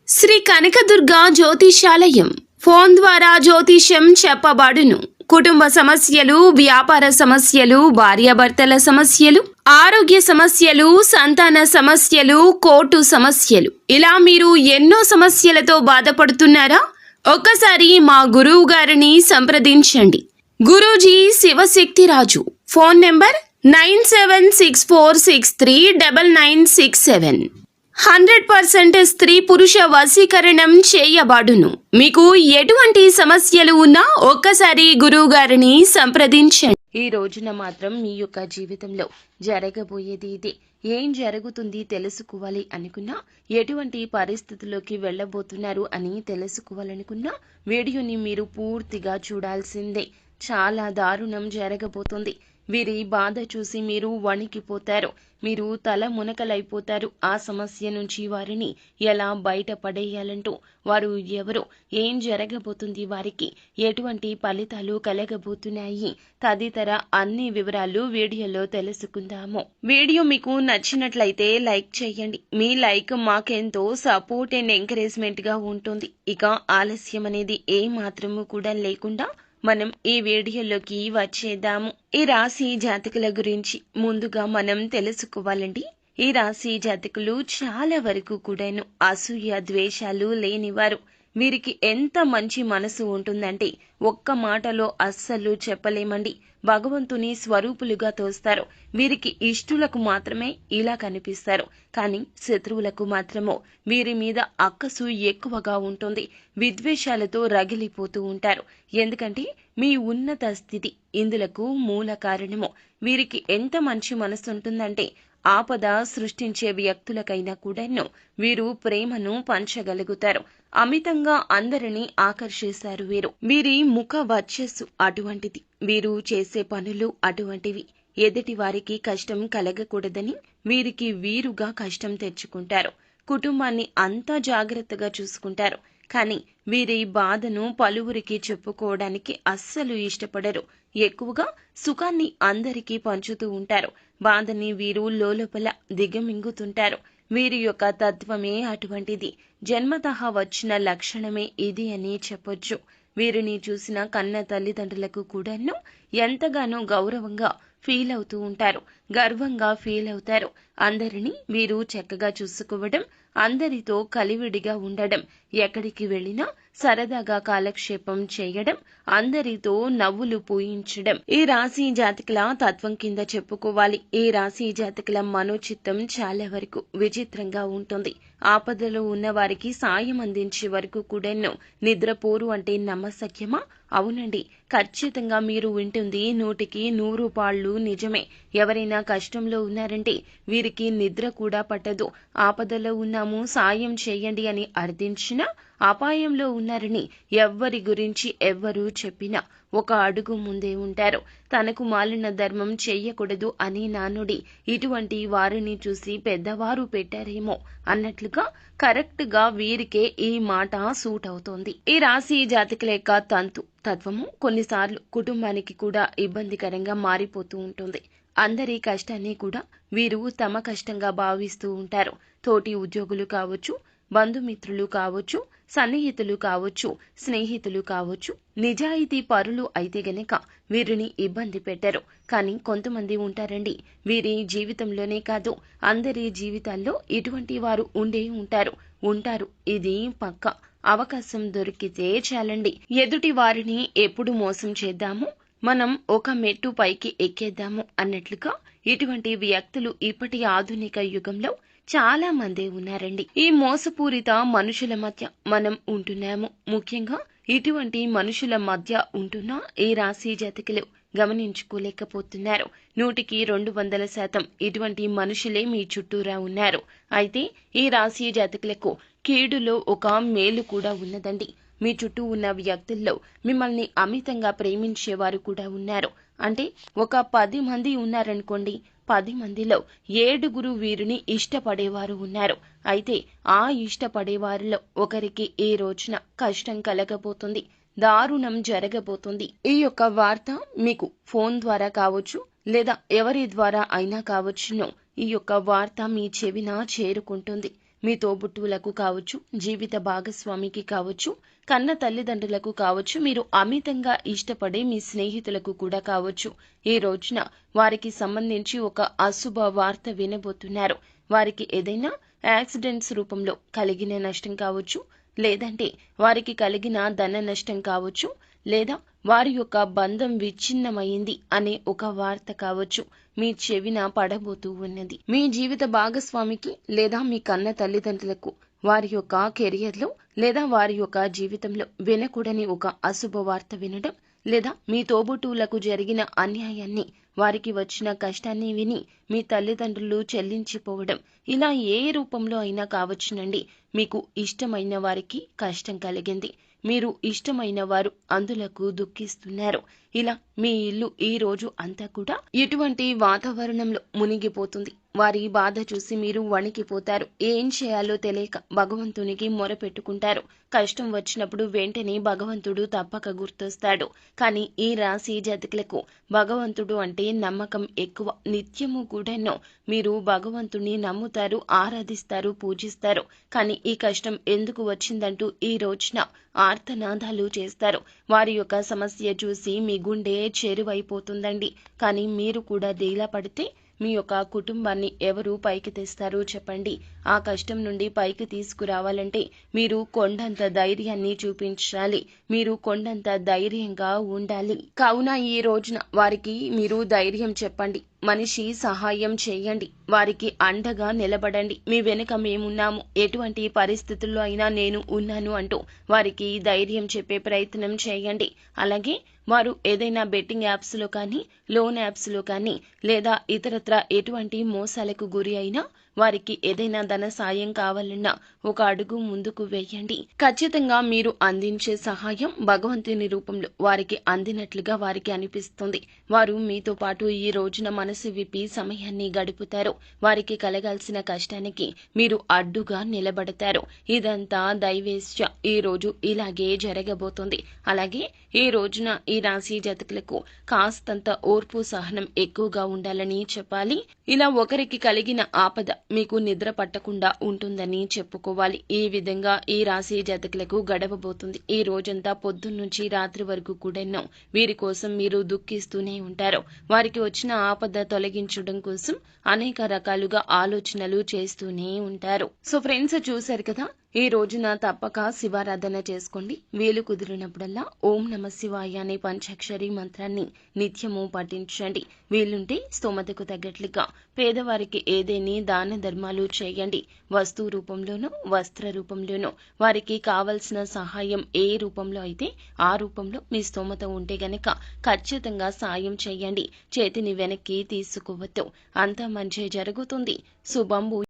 Shri Kanakadurga జ్యోతిషాలయం phone ద్వారా జ్యోతిష్యం చెప్పబడును. కుటుంబ సమస్యలు, వ్యాపార సమస్యలు, భార్యాభర్తల సమస్యలు, ఆరోగ్య సమస్యలు, సంతాన సమస్యలు, కోర్టు సమస్యలు, ఇలా మీరు ఎన్నో సమస్యలతో బాధపడుతున్నారా? ఒక్కసారి మా గురువు గారిని సంప్రదించండి. గురూజీ శివశక్తిరాజు. Phone number 9764639967. 100% స్త్రీ పురుష వశీకరణం చేయబడును. మీకు ఎటువంటి సమస్యలు ఉన్నా ఒక్కసారి గురువు గారిని సంప్రదించండి. ఈ రోజున మాత్రం మీ యొక్క జీవితంలో జరగబోయేది ఇదే. ఏం జరుగుతుంది తెలుసుకోవాలి అనుకున్నా, ఎటువంటి పరిస్థితుల్లోకి వెళ్ళబోతున్నారు అని తెలుసుకోవాలనుకున్నా వీడియోని మీరు పూర్తిగా చూడాల్సిందే. చాలా దారుణం జరగబోతుంది. వీరి బాధ చూసి మీరు వణికిపోతారు. మీరు తల మునకలైపోతారు. ఆ సమస్య నుంచి వారిని ఎలా బయటపడేయాలంటూ, వారు ఎవరు, ఏం జరగబోతుంది, వారికి ఎటువంటి ఫలితాలు కలగబోతున్నాయి తదితర అన్ని వివరాలు వీడియోలో తెలుసుకుందాము. వీడియో మీకు నచ్చినట్లయితే లైక్ చేయండి. మీ లైక్ మాకెంతో సపోర్ట్ అండ్ ఎంకరేజ్మెంట్ గా ఉంటుంది. ఇక ఆలస్యం అనేది ఏ మాత్రము కూడా లేకుండా మనం ఈ వీడియోలోకి వచ్చేద్దాము. ఈ రాశి జాతకుల గురించి ముందుగా మనం తెలుసుకోవాలండి. ఈ రాశి జాతకులు చాలా వరకు కూడాను అసూయ ద్వేషాలు లేనివారు. వీరికి ఎంత మంచి మనసు ఉంటుందంటే ఒక్క మాటలో అస్సలు చెప్పలేమండి. భగవంతుని స్వరూపులుగా తోస్తారు. వీరికి ఇష్టులకు మాత్రమే ఇలా కనిపిస్తారు. కానీ శత్రువులకు మాత్రమో వీరి మీద అక్కసు ఎక్కువగా ఉంటుంది. విద్వేషాలతో రగిలిపోతూ ఉంటారు. ఎందుకంటే మీ ఉన్నత స్థితి ఇందులకు మూల కారణము. వీరికి ఎంత మంచి మనసు ఉంటుందంటే ఆపద సృష్టించే వ్యక్తులకైనా కూడాను వీరు ప్రేమను పంచగలుగుతారు. అమితంగా అందరినీ ఆకర్షిస్తారు. వీరి ముఖ వర్చస్సు అటువంటిది. వీరు చేసే పనులు అటువంటివి. ఎదుటి వారికి కష్టం కలగకూడదని వీరికి వీరుగా కష్టం తెచ్చుకుంటారు. కుటుంబాన్ని అంతా జాగ్రత్తగా చూసుకుంటారు. కానీ వీరి బాధను పలువురికి చెప్పుకోవడానికి అస్సలు ఇష్టపడరు. ఎక్కువగా సుఖాన్ని అందరికీ పంచుతూ ఉంటారు. బాధని వీరు లోలోపల దిగమింగుతుంటారు. వీరి యొక్క తత్వమే అటువంటిది. జన్మతః వచ్చిన లక్షణమే ఇది అని చెప్పొచ్చు. వీరిని చూసిన కన్న తల్లిదండ్రులకు కూడాను ఎంతగానో గౌరవంగా ఫీల్ అవుతూ ఉంటారు. గర్వంగా ఫీల్ అవుతారు. అందరినీ వీరు చక్కగా చూసుకోవడం, అందరితో కలివిడిగా ఉండడం, ఎక్కడికి వెళ్ళినా సరదాగా కాలక్షేపం చేయడం, అందరితో నవ్వులు పూయించడం ఈ రాశి జాతకుల తత్వం కింద చెప్పుకోవాలి. ఈ రాశి జాతకుల మనోచిత్తం చాలా వరకు విచిత్రంగా ఉంటుంది. ఆపదలో ఉన్న వారికి సాయం అందించే వరకు కూడాను నిద్రపోరు అంటే నమ్మశక్యమా? అవునండి, ఖచ్చితంగా మీరు వింటుంది 100కి 100 నిజమే. ఎవరైనా కష్టంలో ఉన్నారంటే వీరికి నిద్ర కూడా పట్టదు. ఆపదలో ఉన్నాము, సాయం చేయండి అని అర్థించినా, అపాయంలో ఉన్నారని ఎవ్వరి గురించి ఎవ్వరూ చెప్పినా ఒక అడుగు ముందే ఉంటారు. తనకు మాలిన ధర్మం చెయ్యకూడదు అని నానుడి. ఇటువంటి వారిని చూసి పెద్దవారు పెట్టారేమో అన్నట్లుగా కరెక్ట్ గా వీరికే ఈ మాట సూట్ అవుతోంది. ఈ రాశి జాతకుల యొక్క తత్వము కొన్నిసార్లు కుటుంబానికి కూడా ఇబ్బందికరంగా మారిపోతూ ఉంటుంది. అందరి కష్టాన్ని కూడా వీరు తమ కష్టంగా భావిస్తూ ఉంటారు. తోటి ఉద్యోగులు కావచ్చు, బంధుమిత్రులు కావచ్చు, సన్నిహితులు కావచ్చు, స్నేహితులు కావచ్చు, నిజాయితీ పరులు అయితే గనక వీరిని ఇబ్బంది పెట్టరు. కానీ కొంతమంది ఉంటారండి, వీరి జీవితంలోనే కాదు అందరి జీవితాల్లో ఇటువంటి వారు ఉంటారు. ఇది పక్కా. అవకాశం దొరికితే చాలండి, ఎదుటి వారిని ఎప్పుడు మోసం చేద్దాము, మనం ఒక మెట్టు పైకి ఎక్కేద్దాము అన్నట్లుగా ఇటువంటి వ్యక్తులు ఇప్పటి ఆధునిక యుగంలో చాలా మంది ఉన్నారండి. ఈ మోసపూరిత మనుషుల మధ్య మనం ఉంటున్నాము. ముఖ్యంగా ఇటువంటి మనుషుల మధ్య ఉంటున్న ఈ రాశి జాతకులు గమనించుకోలేకపోతున్నారు. 100కి 200% ఇటువంటి మనుషులే మీ చుట్టూరా ఉన్నారు. అయితే ఈ రాశి జాతకులకు కీడులో ఒక మేలు కూడా ఉన్నదండి. మీ చుట్టూ ఉన్న వ్యక్తుల్లో మిమ్మల్ని అమితంగా ప్రేమించేవారు కూడా ఉన్నారు. అంటే ఒక 10 మంది ఉన్నారనుకోండి, 10 మందిలో 7 వీరిని ఇష్టపడేవారు ఉన్నారు. అయితే ఆ ఇష్టపడేవారిలో ఒకరికి ఈ రోజున కష్టం కలగబోతుంది, దారుణం జరగబోతుంది. ఈ యొక్క వార్త మీకు ఫోన్ ద్వారా కావచ్చు, లేదా ఎవరి ద్వారా అయినా కావచ్చును, ఈ యొక్క వార్త మీ చెవిన చేరుకుంటుంది. మీ తోబుట్టువులకు కావచ్చు, జీవిత భాగస్వామికి కావచ్చు, కన్న తల్లిదండ్రులకు కావచ్చు, మీరు అమితంగా ఇష్టపడే మీ స్నేహితులకు కూడా కావచ్చు, ఈ రోజున వారికి సంబంధించి ఒక అశుభ వార్త వినబోతున్నారు. వారికి ఏదైనా యాక్సిడెంట్స్ రూపంలో కలిగిన నష్టం కావచ్చు, లేదంటే వారికి కలిగిన ధన నష్టం కావచ్చు, లేదా వారి యొక్క బంధం విచ్ఛిన్నమైంది అనే ఒక వార్త కావచ్చు మీ చెవిన పడబోతూ ఉన్నది. మీ జీవిత భాగస్వామికి లేదా మీ కన్న తల్లిదండ్రులకు వారి యొక్క కెరియర్లో లేదా వారి యొక్క జీవితంలో వినకూడని ఒక అశుభ వార్త వినడం, లేదా మీ తోబుట్టువులకు జరిగిన అన్యాయాన్ని, వారికి వచ్చిన కష్టాన్ని విని మీ తల్లిదండ్రులు చెల్లించిపోవడం, ఇలా ఏ రూపంలో అయినా కావచ్చునండి. మీకు ఇష్టమైన వారికి కష్టం కలిగింది, మీరు ఇష్టమైన వారు అందులకు దుఃఖిస్తున్నారు. ఇలా మీ ఇల్లు ఈ రోజు అంతా కూడా ఇటువంటి వాతావరణంలో మునిగిపోతుంది. వారి బాధ చూసి మీరు వణికిపోతారు. ఏం చేయాలో తెలియక భగవంతునికి మొరపెట్టుకుంటారు. కష్టం వచ్చినప్పుడు వెంటనే భగవంతుడు తప్పక గుర్తొస్తాడు. కానీ ఈ రాశి జాతకులకు భగవంతుడు అంటే నమ్మకం ఎక్కువ. నిత్యము కూడాను మీరు భగవంతుని నమ్ముతారు, ఆరాధిస్తారు, పూజిస్తారు. కానీ ఈ కష్టం ఎందుకు వచ్చిందంటూ ఈ రోజున ఆర్తనాదాలు చేస్తారు. వారి యొక్క సమస్య చూసి మీ గుండె చేరువైపోతుందండి. కానీ మీరు కూడా డీలా పడితే మీ యొక్క కుటుంబాన్ని ఎవరు పైకి తెస్తారు చెప్పండి? ఆ కష్టం నుండి పైకి తీసుకురావాలంటే మీరు కొండంత ధైర్యాన్ని చూపించాలి. మీరు కొండంత ధైర్యంగా ఉండాలి. కావున ఈ రోజున వారికి మీరు ధైర్యం చెప్పండి. మనిషి సహాయం చేయండి. వారికి అండగా నిలబడండి. మీ వెనుక మేమున్నాము, ఎటువంటి పరిస్థితుల్లో అయినా నేను ఉన్నాను అంటూ వారికి ధైర్యం చెప్పే ప్రయత్నం చేయండి. అలాగే వారు ఏదైనా బెట్టింగ్ యాప్స్లో కానీ, లోన్ యాప్స్లో కానీ, లేదా ఇతరత్ర ఎటువంటి మోసాలకు గురి అయినా వారికి ఏదైనా ధన సాయం కావాలన్నా ఒక అడుగు ముందుకు వేయండి. ఖచ్చితంగా మీరు అందించే సహాయం భగవంతుని రూపంలో వారికి అందినట్లుగా వారికి అనిపిస్తుంది. వారు మీతో పాటు ఈ రోజున మనసు విప్పి సమయాన్ని గడుపుతారు. వారికి కలగాల్సిన కష్టానికి మీరు అడ్డుగా నిలబడతారు. ఇదంతా దైవేచ్ఛ. ఈ రోజు ఇలాగే జరగబోతుంది. అలాగే ఈ రోజున ఈ రాశి జాతకులకు కాస్తంత ఓర్పు సహనం ఎక్కువగా ఉండాలని చెప్పాలి. ఇలా ఒకరికి కలిగిన ఆపద మీకు నిద్ర పట్టకుండా ఉంటుందని చెప్పుకోవాలి. ఈ విధంగా ఈ రాశి జాతకులకు గడవబోతుంది. ఈ రోజంతా పొద్దున్నుంచి రాత్రి వరకు కూడా వీరి కోసం మీరు దుఃఖిస్తూనే ఉంటారు. వారికి వచ్చిన ఆపద తొలగించడం కోసం అనేక రకాలుగా ఆలోచనలు చేస్తూనే ఉంటారు. సో ఫ్రెండ్స్, చూశారు కదా, ఈ రోజున తప్పక శివారాధన చేసుకోండి. వీలు కుదిరినప్పుడల్లా ఓం నమ శివాయ అనే పంచాక్షరి మంత్రాన్ని నిత్యము పఠించండి. వీలుంటే స్తోమతకు తగ్గట్లుగా పేదవారికి ఏదేని దాన ధర్మాలు చేయండి. వస్తు రూపంలోనూ, వస్త్ర రూపంలోనూ వారికి కావలసిన సహాయం ఏ రూపంలో అయితే ఆ రూపంలో మీ స్తోమత ఉంటే గనక ఖచ్చితంగా సాయం చేయండి. చేతిని వెనక్కి తీసుకోవద్దు. అంతా మంచి జరుగుతుంది. శుభం.